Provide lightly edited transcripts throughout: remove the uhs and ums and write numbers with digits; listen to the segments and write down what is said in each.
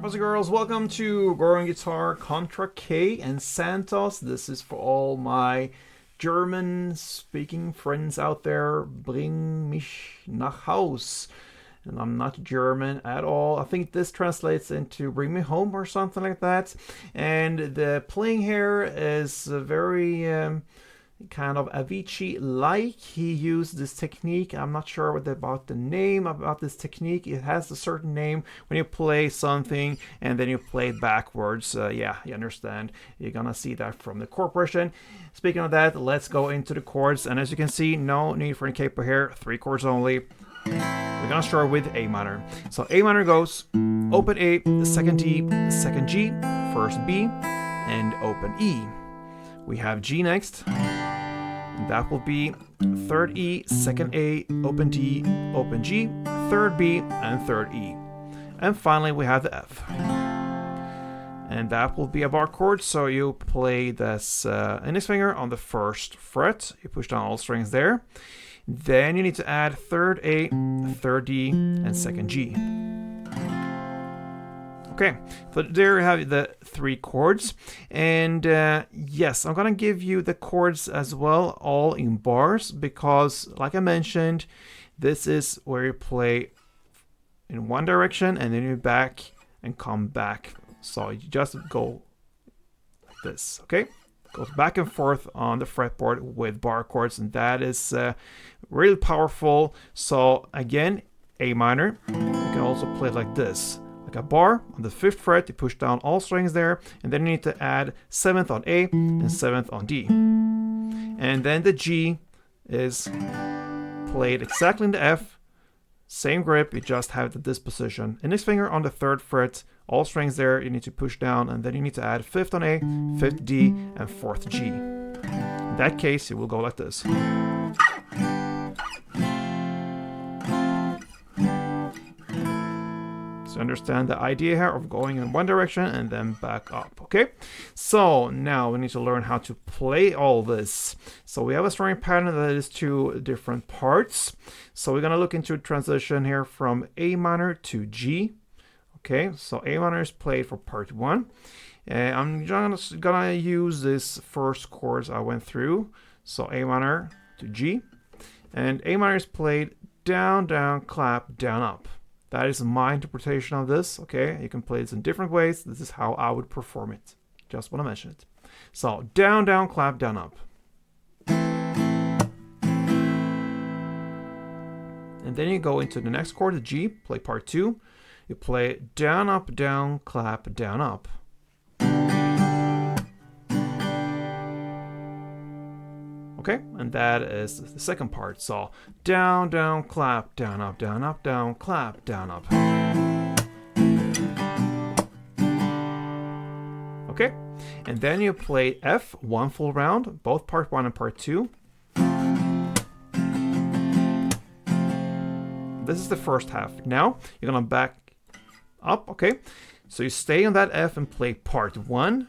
boys and girls? Welcome to Growing Guitar, Kontra K and SANTOS. This is for all my German-speaking friends out there. Bring mich nach Haus. And I'm not German at all. I think this translates into bring me home or something like that. And the playing here is very kind of Avicii-like. He used this technique. I'm not sure about the name about this technique. It has a certain name when you play something and then you play it backwards. Yeah, you understand. You're gonna see that from the chord progression. Speaking of that, let's go into the chords. And as you can see, no need for any capo here. 3 chords only. We're gonna start with A minor. So A minor goes open A, second D, second G, first B, and open E. We have G next. That will be third E, second A, open D, open G, third B, and third E. And finally we have the F. And that will be a bar chord, so you play this index finger on the first fret. You push down all strings there. Then you need to add third A, third D, and second G. Okay, so there you have the 3 chords. And yes, I'm gonna give you the chords as well, all in bars, because like I mentioned, this is where you play in one direction and then you back and come back. So you just go like this, okay? Goes back and forth on the fretboard with bar chords, and that is really powerful. So again, A minor, you can also play it like this. Like a bar on the 5th fret, you push down all strings there, and then you need to add 7th on A and 7th on D. And then the G is played exactly in the F, same grip, you just have the disposition. Index finger on the 3rd fret, all strings there, you need to push down, and then you need to add 5th on A, 5th D, and 4th G. In that case, it will go like this. So understand the idea here of going in one direction and then back up, okay? So now we need to learn how to play all this. So we have a strumming pattern that is 2 different parts. So we're gonna look into a transition here from A minor to G. Okay, so A minor is played for part 1. I'm just gonna use this first chords I went through. So A minor to G. And A minor is played down, down, clap, down, up. That is my interpretation of this, okay? You can play this in different ways. This is how I would perform it. Just want to mention it. So, down, down, clap, down, up. And then you go into the next chord, the G, play part 2. You play down, up, down, clap, down, up. Okay, and that is the second part. So down, down, clap, down, up, down, up, down, clap, down, up. Okay, and then you play F 1 full round, both part 1 and part 2. This is the first half. Now you're gonna back up, okay? So you stay on that F and play part 1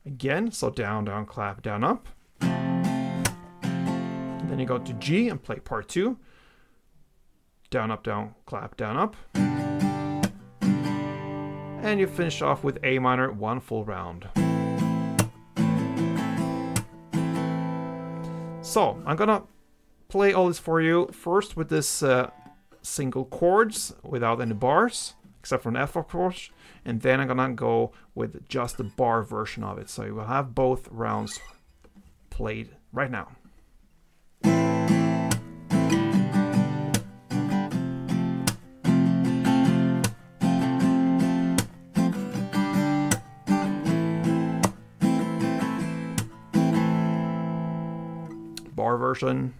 again. So down, down, clap, down, up. Then you go to G and play part 2. Down, up, down, clap, down, up. And you finish off with A minor 1 full round. So I'm gonna play all this for you. First with this single chords without any bars, except for an F of course. And then I'm gonna go with just the bar version of it. So you will have both rounds played right now. Bar version.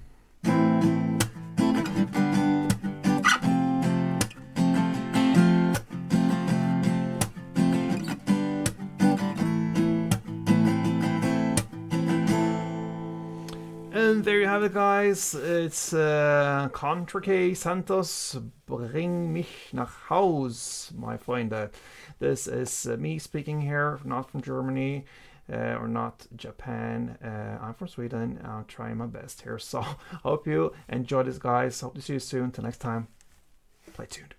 And there you have it, guys. It's Kontra K, SANTOS, Bring mich nach Haus, my friend. This is me speaking here, not from Germany. Or not Japan. I'm from Sweden. I'm trying my best here. So hope you enjoy this, guys. Hope to see you soon. Till next time, play tuned.